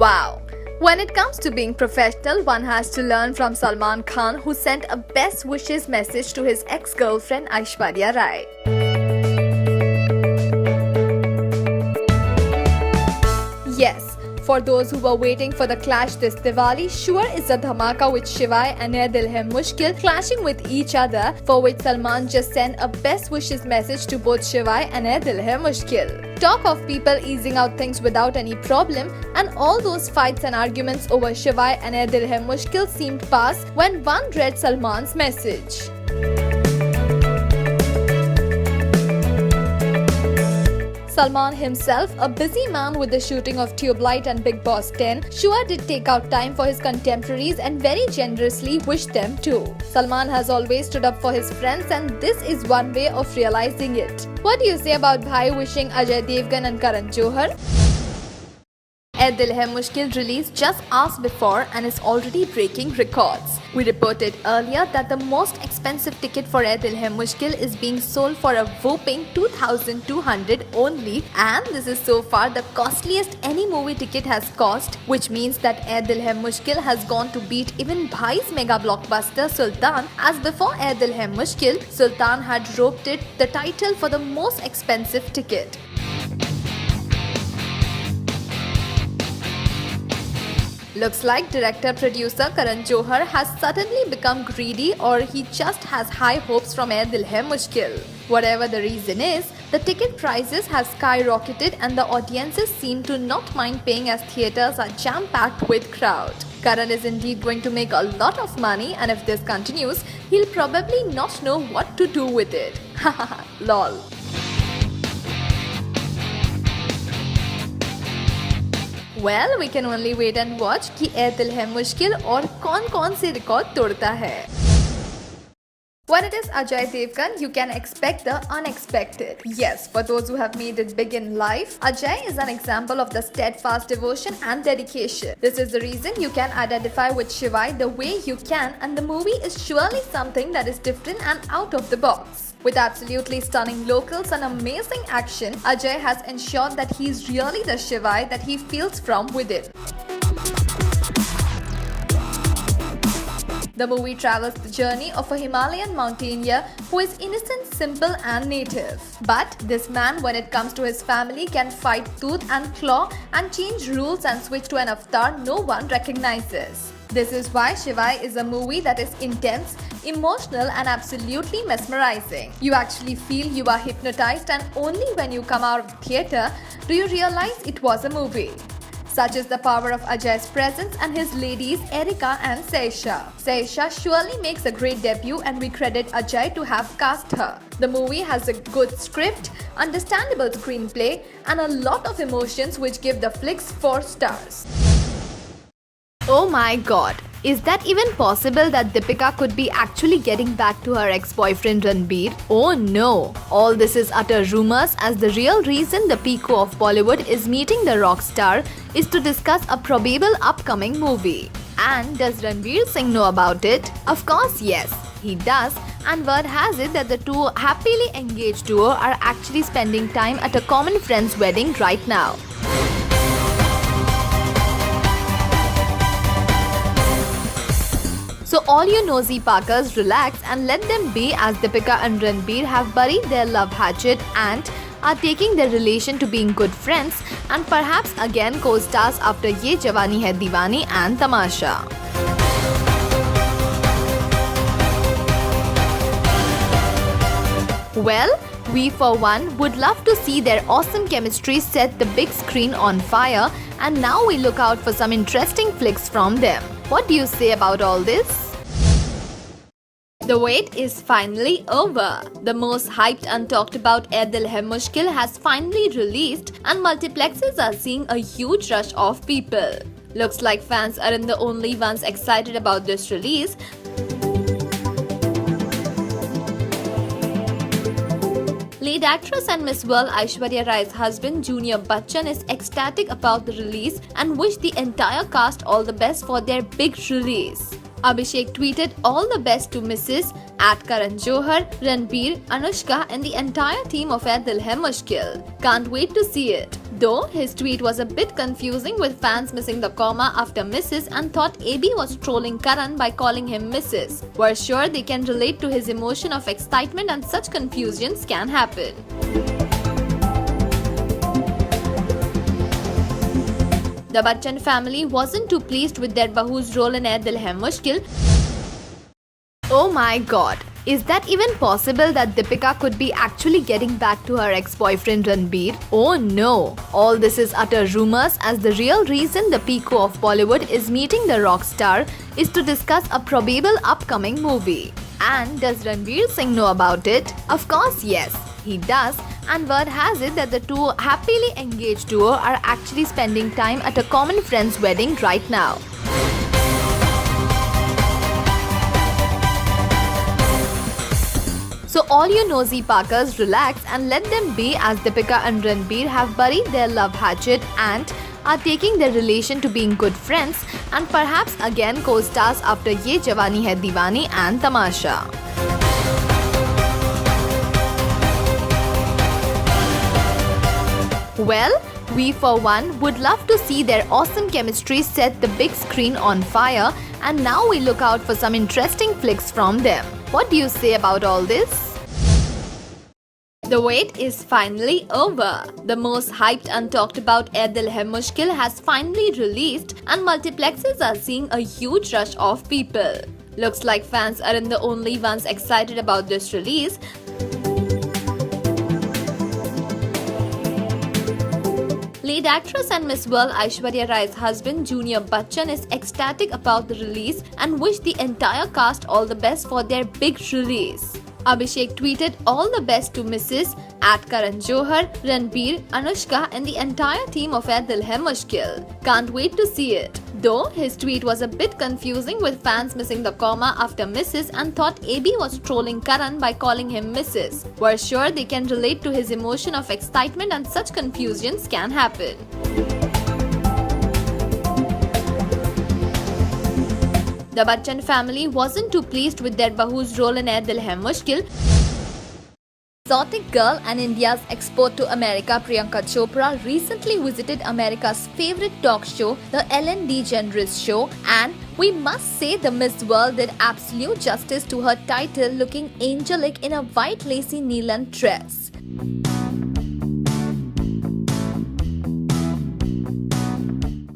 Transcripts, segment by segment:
Wow! When it comes to being professional, one has to learn from Salman Khan, who sent a best wishes message to his ex-girlfriend Aishwarya Rai. Yes, for those who were waiting for the clash this Diwali, sure is a dhamaka with SHIVAAY and Ye Dil Hai Mushkil clashing with each other, for which Salman just sent a best wishes message to both SHIVAAY and Ye Dil Hai Mushkil. Talk of people easing out things without any problem, and all those fights and arguments over SHIVAAY and Ye Dil Hai Mushkil seemed past when one read Salman's message. Salman himself, a busy man with the shooting of Tubelight and Big Boss 10, sure did take out time for his contemporaries and very generously wished them too. Salman has always stood up for his friends, and this is one way of realizing it. What do you say about Bhai wishing Ajay Devgan and Karan Johar? Ye Dil Hai Mushkil released just hours before and is already breaking records. We reported earlier that the most expensive ticket for Ye Dil Hai Mushkil is being sold for a whopping 2,200 only, and this is so far the costliest any movie ticket has cost, which means that Ye Dil Hai Mushkil has gone to beat even Bhai's mega blockbuster Sultan, as before Ye Dil Hai Mushkil, Sultan had roped it the title for the most expensive ticket. Looks like director-producer Karan Johar has suddenly become greedy, or he just has high hopes from Ye Dil Hai Mushkil. Whatever the reason is, the ticket prices have skyrocketed and the audiences seem to not mind paying as theatres are jam-packed with crowd. Karan is indeed going to make a lot of money, and if this continues, he'll probably not know what to do with it. Haha, lol. Well, we can only wait and watch कि Ye Dil Hai Mushkil और कौन से record तोड़ता है. When it is Ajay Devgan, you can expect the unexpected. Yes, for those who have made it big in life, Ajay is an example of the steadfast devotion and dedication. This is the reason you can identify with SHIVAAY the way you can, and the movie is surely something that is different and out of the box. With absolutely stunning locals and amazing action, Ajay has ensured that he is really the SHIVAAY that he feels from within. The movie travels the journey of a Himalayan mountaineer who is innocent, simple and native. But this man, when it comes to his family, can fight tooth and claw and change rules and switch to an avatar no one recognizes. This is why SHIVAAY is a movie that is intense, emotional and absolutely mesmerizing. You actually feel you are hypnotized, and only when you come out of the theatre do you realize it was a movie. Such is the power of Ajay's presence and his ladies Erika and Seisha. Seisha surely makes a great debut, and we credit Ajay to have cast her. The movie has a good script, understandable screenplay and a lot of emotions which give the flicks 4 stars. Oh my god, is that even possible that Deepika could be actually getting back to her ex-boyfriend Ranbir? Oh no! All this is utter rumors, as the real reason the Pico of Bollywood is meeting the rock star is to discuss a probable upcoming movie. And does Ranbir Singh know about it? Of course yes, he does, and word has it that the two happily engaged duo are actually spending time at a common friend's wedding right now. So all you nosy Parkers, relax and let them be, as Deepika and Ranbir have buried their love hatchet and are taking their relation to being good friends and perhaps again co-stars after Ye Jawani Hai Deewani and Tamasha. Well, we for one would love to see their awesome chemistry set the big screen on fire, and now we look out for some interesting flicks from them. What do you say about all this? The wait is finally over. The most hyped and talked about Ye Dil Hai Mushkil has finally released, and multiplexes are seeing a huge rush of people. Looks like fans aren't the only ones excited about this release. Lead actress and Miss World Aishwarya Rai's husband Junior Bachchan is ecstatic about the release and wished the entire cast all the best for their big release. Abhishek tweeted all the best to Mrs. at Karan Johar, Ranbir, Anushka and the entire team of Ye Dil Hai Mushkil. Can't wait to see it. Though his tweet was a bit confusing with fans missing the comma after Mrs. and thought AB was trolling Karan by calling him Mrs. We're sure they can relate to his emotion of excitement and such confusions can happen. The Bachchan family wasn't too pleased with their bahu's role in Ye Dil Hai Mushkil. Oh my god, is that even possible that Deepika could be actually getting back to her ex-boyfriend Ranbir? Oh no, all this is utter rumors, as the real reason the Pico of Bollywood is meeting the rock star is to discuss a probable upcoming movie. And does Ranveer Singh know about it? Of course yes, he does. And word has it that the two happily engaged duo are actually spending time at a common friend's wedding right now. So all you nosy Parkers, relax and let them be, as Deepika and Ranbir have buried their love hatchet and are taking their relation to being good friends and perhaps again co-stars after Ye Jawani Hai Deewani and Tamasha. Well, we for one would love to see their awesome chemistry set the big screen on fire, and now we look out for some interesting flicks from them. What do you say about all this? The wait is finally over. The most hyped and talked about Ye Dil Hai Mushkil has finally released and multiplexes are seeing a huge rush of people. Looks like fans aren't the only ones excited about this release. Lead actress and Miss World Aishwarya Rai's husband Junior Bachchan is ecstatic about the release and wished the entire cast all the best for their big release. Abhishek tweeted all the best to Mrs. at Karan Johar, Ranbir, Anushka and the entire team of Ye Dil Hai Mushkil. Can't wait to see it. Though his tweet was a bit confusing with fans missing the comma after Mrs. and thought AB was trolling Karan by calling him Mrs. We're sure they can relate to his emotion of excitement and such confusions can happen. The Bachchan family wasn't too pleased with their bahu's role in Ye Dil Hai Mushkil. Exotic girl and India's export to America Priyanka Chopra recently visited America's favorite talk show, the Ellen DeGeneres Show, and we must say the Miss World did absolute justice to her title, looking angelic in a white lacy knee-length dress.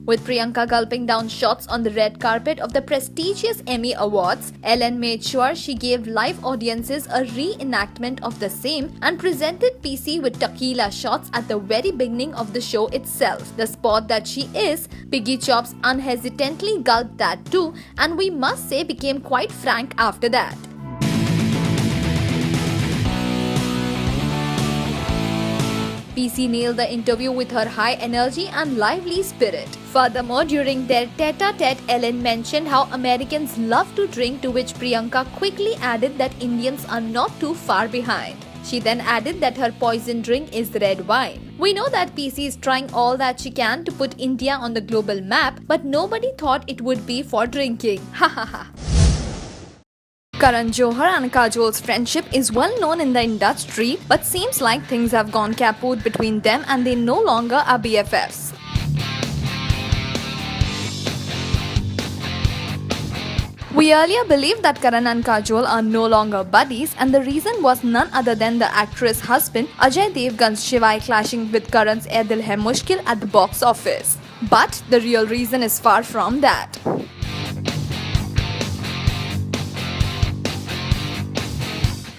With Priyanka gulping down shots on the red carpet of the prestigious Emmy Awards, Ellen made sure she gave live audiences a reenactment of the same and presented PC with tequila shots at the very beginning of the show itself. The sport that she is, Piggy Chops unhesitantly gulped that too, and we must say became quite frank after that. PC nailed the interview with her high energy and lively spirit. Furthermore, during their tete-a-tete, Ellen mentioned how Americans love to drink, to which Priyanka quickly added that Indians are not too far behind. She then added that her poison drink is red wine. We know that PC is trying all that she can to put India on the global map, but nobody thought it would be for drinking. Ha ha ha. Karan Johar and Kajol's friendship is well known in the industry, but seems like things have gone kaput between them and they no longer are BFFs. We earlier believed that Karan and Kajol are no longer buddies, and the reason was none other than the actress' husband Ajay Devgan's SHIVAAY clashing with Karan's Ye Dil Hai Mushkil at the box office. But the real reason is far from that.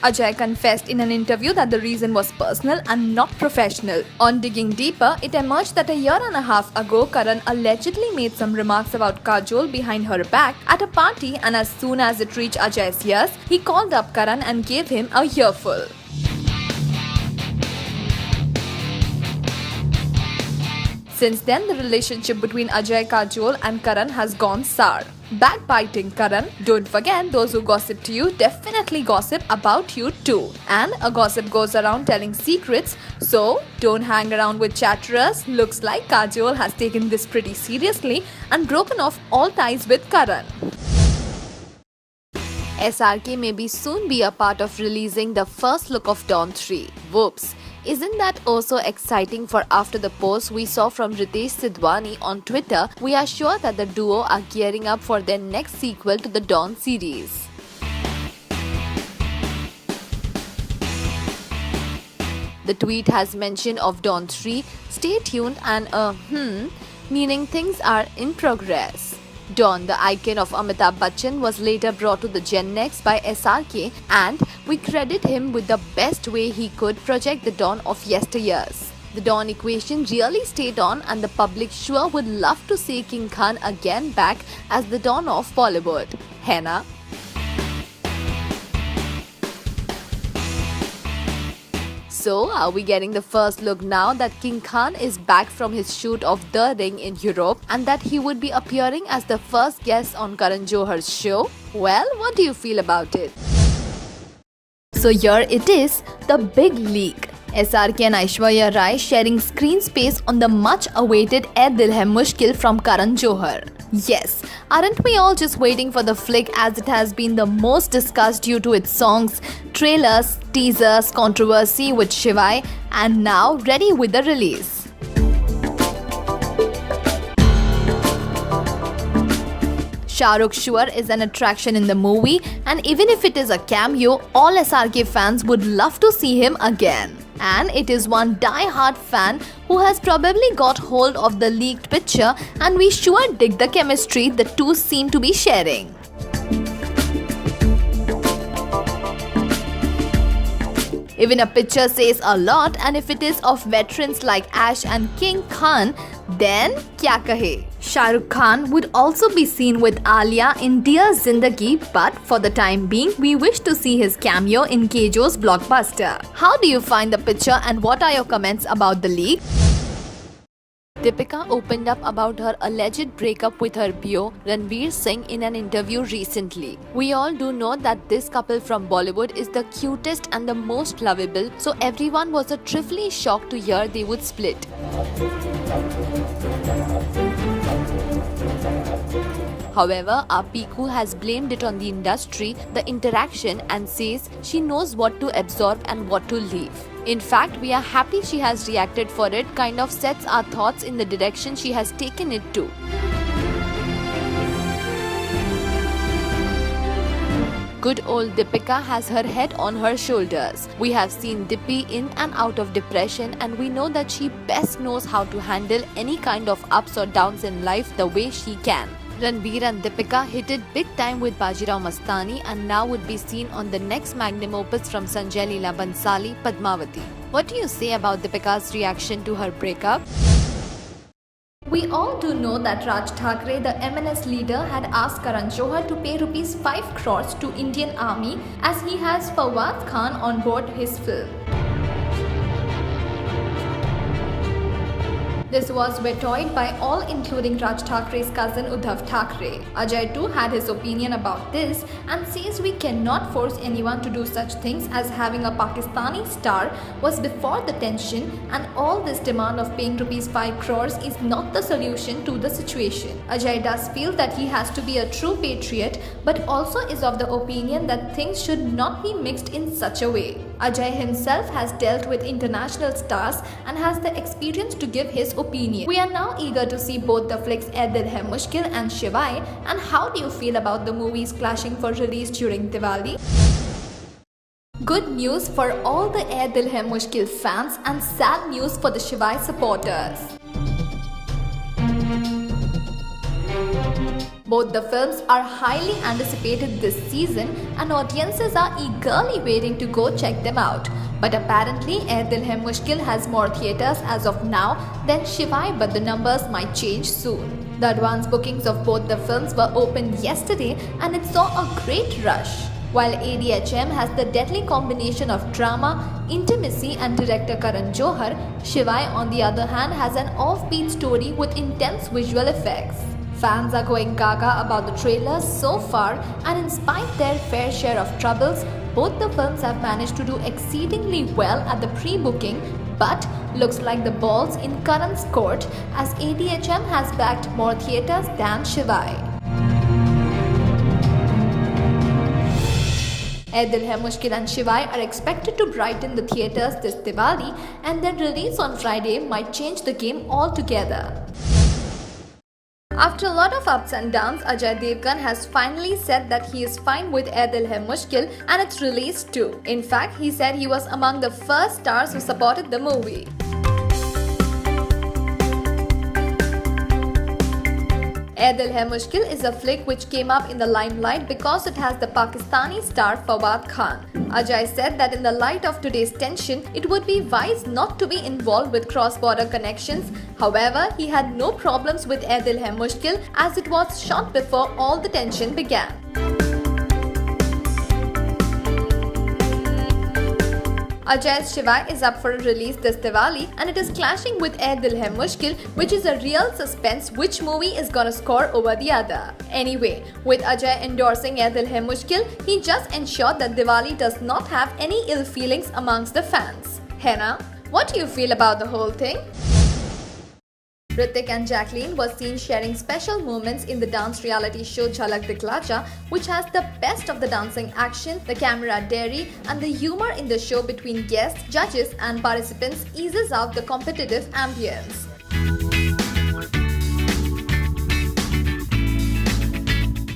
Ajay confessed in an interview that the reason was personal and not professional. On digging deeper, it emerged that a year and a half ago, Karan allegedly made some remarks about Kajol behind her back at a party, and as soon as it reached Ajay's ears, he called up Karan and gave him a earful. Since then, the relationship between Ajay, Kajol and Karan has gone sour. Backbiting Karan, don't forget, those who gossip to you definitely gossip about you too. And a gossip goes around telling secrets, so don't hang around with chatterers. Looks like Kajol has taken this pretty seriously and broken off all ties with Karan. SRK may be soon be a part of releasing the first look of Dawn 3. Whoops! Isn't that also exciting? For after the post we saw from Ritesh Sidhwani on Twitter, we are sure that the duo are gearing up for their next sequel to the Dawn series. The tweet has mention of Dawn 3, stay tuned, and meaning things are in progress. Dawn, the icon of Amitabh Bachchan, was later brought to the Gen Next by SRK, and we credit him with the best way he could project the Dawn of yesteryears. The Dawn equation really stayed on, and the public sure would love to see King Khan again back as the Dawn of Bollywood. Hai na? So, are we getting the first look now that King Khan is back from his shoot of The Ring in Europe and that he would be appearing as the first guest on Karan Johar's show? Well, what do you feel about it? So here it is, the big leak. SRK and Aishwarya Rai sharing screen space on the much-awaited Ae Dil Hai Mushkil from Karan Johar. Yes, aren't we all just waiting for the flick, as it has been the most discussed due to its songs, trailers, teasers, controversy with SHIVAAY, and now ready with the release. Shah Rukh sure is an attraction in the movie, and even if it is a cameo, all SRK fans would love to see him again. And it is one die-hard fan who has probably got hold of the leaked picture, and we sure dig the chemistry the two seem to be sharing. Even a picture says a lot, and if it is of veterans like Ash and King Khan, then kya kahe? Shah Rukh Khan would also be seen with Alia in Dear Zindagi, but for the time being, we wish to see his cameo in Kejo's blockbuster. How do you find the picture, and what are your comments about the leak? Deepika opened up about her alleged breakup with her beau Ranveer Singh in an interview recently. We all do know that this couple from Bollywood is the cutest and the most lovable, so everyone was a trifly shocked to hear they would split. However, our Piku has blamed it on the industry, the interaction, and says she knows what to absorb and what to leave. In fact, we are happy she has reacted, for it kind of sets our thoughts in the direction she has taken it to. Good old Deepika has her head on her shoulders. We have seen Dippy in and out of depression, and we know that she best knows how to handle any kind of ups or downs in life the way she can. Ranveer and Deepika hit it big time with Bajirao Mastani, and now would be seen on the next magnum opus from Sanjay Leela Bhansali, Padmavati. What do you say about Deepika's reaction to her breakup? We all do know that Raj Thackeray, the MNS leader, had asked Karan Johar to pay rupees 5 crores to Indian Army as he has Fawad Khan on board his film. This was vetoed by all, including Raj Thakray's cousin Uddhav Thackeray. Ajay too had his opinion about this and says we cannot force anyone to do such things, as having a Pakistani star was before the tension, and all this demand of paying rupees 5 crores is not the solution to the situation. Ajay does feel that he has to be a true patriot, but also is of the opinion that things should not be mixed in such a way. Ajay himself has dealt with international stars and has the experience to give his opinion. We are now eager to see both the flicks Ae Dil Hai Mushkil and SHIVAAY. And how do you feel about the movies clashing for release during Diwali? Good news for all the Ae Dil Hai Mushkil fans, and sad news for the SHIVAAY supporters. Both the films are highly anticipated this season, and audiences are eagerly waiting to go check them out. But apparently, Ae Dil Hai Mushkil has more theatres as of now than SHIVAAY, but the numbers might change soon. The advance bookings of both the films were opened yesterday, and it saw a great rush. While ADHM has the deadly combination of drama, intimacy, and director Karan Johar, SHIVAAY on the other hand has an offbeat story with intense visual effects. Fans are going gaga about the trailers so far, and in spite their fair share of troubles, both the films have managed to do exceedingly well at the pre-booking, but looks like the ball's in Karan's court, as ADHM has backed more theatres than SHIVAAY. Dil Hai Mushkil and SHIVAAY are expected to brighten the theatres this Diwali, and their release on Friday might change the game altogether. After a lot of ups and downs, Ajay Devgan has finally said that he is fine with Dil Hai Mushkil and its release too. In fact, he said he was among the first stars who supported the movie. Dil Hai Mushkil is a flick which came up in the limelight because it has the Pakistani star Fawad Khan. Ajay said that in the light of today's tension, it would be wise not to be involved with cross-border connections. However, he had no problems with Dil Hai Mushkil as it was shot before all the tension began. Ajay's SHIVAAY is up for a release this Diwali, and it is clashing with Dil Hai Mushkil, which is a real suspense which movie is gonna score over the other. Anyway, with Ajay endorsing Dil Hai Mushkil, he just ensured that Diwali does not have any ill feelings amongst the fans. Henna, what do you feel about the whole thing? Hrithik and Jacqueline were seen sharing special moments in the dance reality show Jhalak Dikhla Ja, which has the best of the dancing action, the camera dairy, and the humor in the show between guests, judges, and participants eases out the competitive ambience.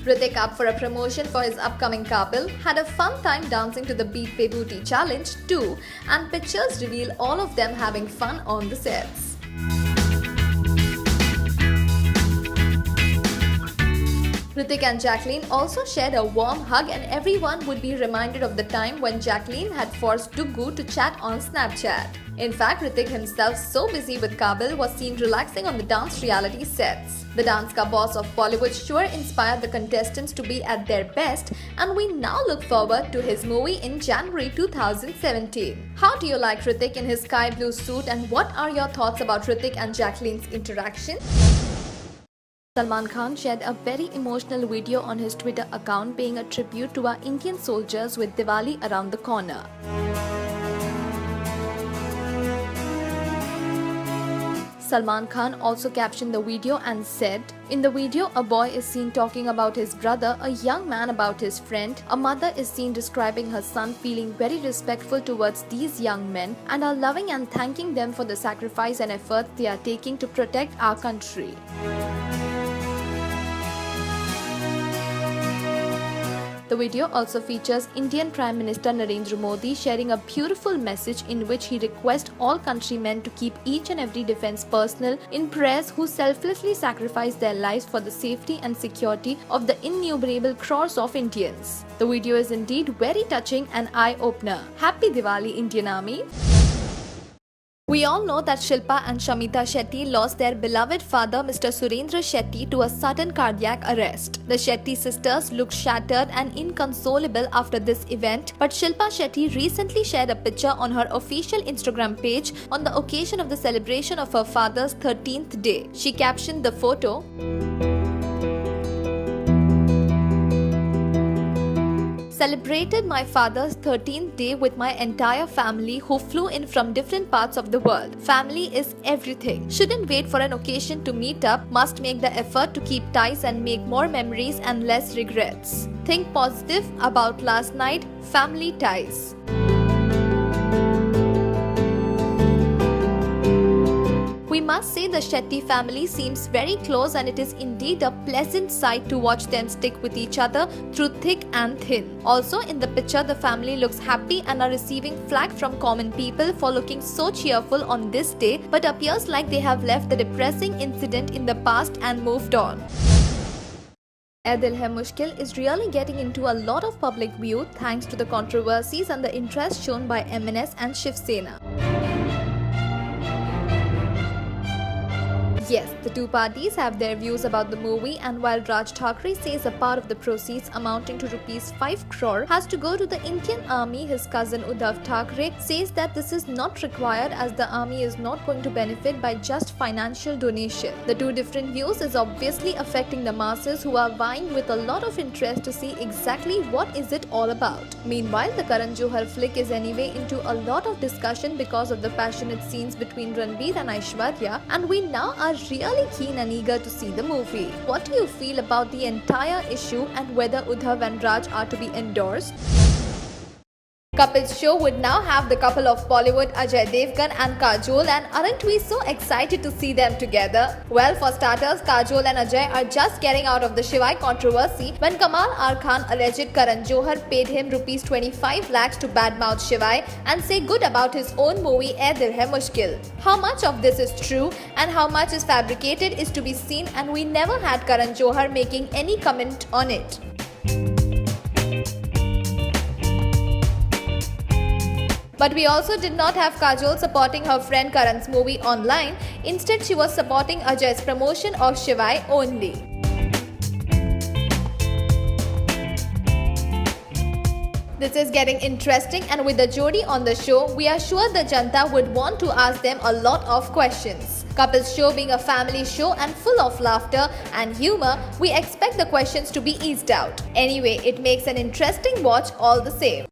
Hrithik, up for a promotion for his upcoming couple, had a fun time dancing to the Beat Pe Booty challenge too, and pictures reveal all of them having fun on the sets. Hrithik and Jacqueline also shared a warm hug, and everyone would be reminded of the time when Jacqueline had forced Duggu to chat on Snapchat. In fact, Hrithik himself, so busy with Kabil, was seen relaxing on the dance reality sets. The dance ka boss of Bollywood sure inspired the contestants to be at their best, and we now look forward to his movie in January 2017. How do you like Hrithik in his sky blue suit, and what are your thoughts about Hrithik and Jacqueline's interaction? Salman Khan shared a very emotional video on his Twitter account paying a tribute to our Indian soldiers with Diwali around the corner. Salman Khan also captioned the video and said, "In the video, a boy is seen talking about his brother, a young man about his friend, a mother is seen describing her son feeling very respectful towards these young men and are loving and thanking them for the sacrifice and efforts they are taking to protect our country." The video also features Indian Prime Minister Narendra Modi sharing a beautiful message in which he requests all countrymen to keep each and every defense personnel in prayers who selflessly sacrifice their lives for the safety and security of the innumerable crores of Indians. The video is indeed very touching and eye-opener. Happy Diwali, Indian Army! We all know that Shilpa and Shamita Shetty lost their beloved father Mr. Surendra Shetty to a sudden cardiac arrest. The Shetty sisters looked shattered and inconsolable after this event, but Shilpa Shetty recently shared a picture on her official Instagram page on the occasion of the celebration of her father's 13th day. She captioned the photo, "Celebrated my father's 13th day with my entire family who flew in from different parts of the world. Family is everything. Shouldn't wait for an occasion to meet up, must make the effort to keep ties and make more memories and less regrets. Think positive about last night, family ties." We must say the Shetty family seems very close, and it is indeed a pleasant sight to watch them stick with each other through thick and thin. Also, in the picture, the family looks happy and are receiving flack from common people for looking so cheerful on this day, but appears like they have left the depressing incident in the past and moved on. Dil Hai Mushkil is really getting into a lot of public view thanks to the controversies and the interest shown by MNS and Shiv Sena. Yes, the two parties have their views about the movie, and while Raj Thackeray says a part of the proceeds amounting to rupees 5 crore has to go to the Indian Army, his cousin Uddhav Thackeray says that this is not required as the army is not going to benefit by just financial donation. The two different views is obviously affecting the masses who are vying with a lot of interest to see exactly what is it all about. Meanwhile, the Karan Johar flick is anyway into a lot of discussion because of the passionate scenes between Ranbir and Aishwarya, and we now are really keen and eager to see the movie. What do you feel about the entire issue and whether Uddhav and Raj are to be endorsed? Couples show would now have the couple of Bollywood Ajay Devgan and Kajol, and aren't we so excited to see them together? Well, for starters, Kajol and Ajay are just getting out of the SHIVAAY controversy when Kamal R. Khan alleged Karan Johar paid him rupees 25 lakhs to badmouth SHIVAAY and say good about his own movie Dil Hai Mushkil. How much of this is true and how much is fabricated is to be seen, and we never had Karan Johar making any comment on it. But we also did not have Kajol supporting her friend Karan's movie online. Instead, she was supporting Ajay's promotion of SHIVAAY only. This is getting interesting, and with the Jodi on the show, we are sure the Janta would want to ask them a lot of questions. Couples Show being a family show and full of laughter and humor, we expect the questions to be eased out. Anyway, it makes an interesting watch all the same.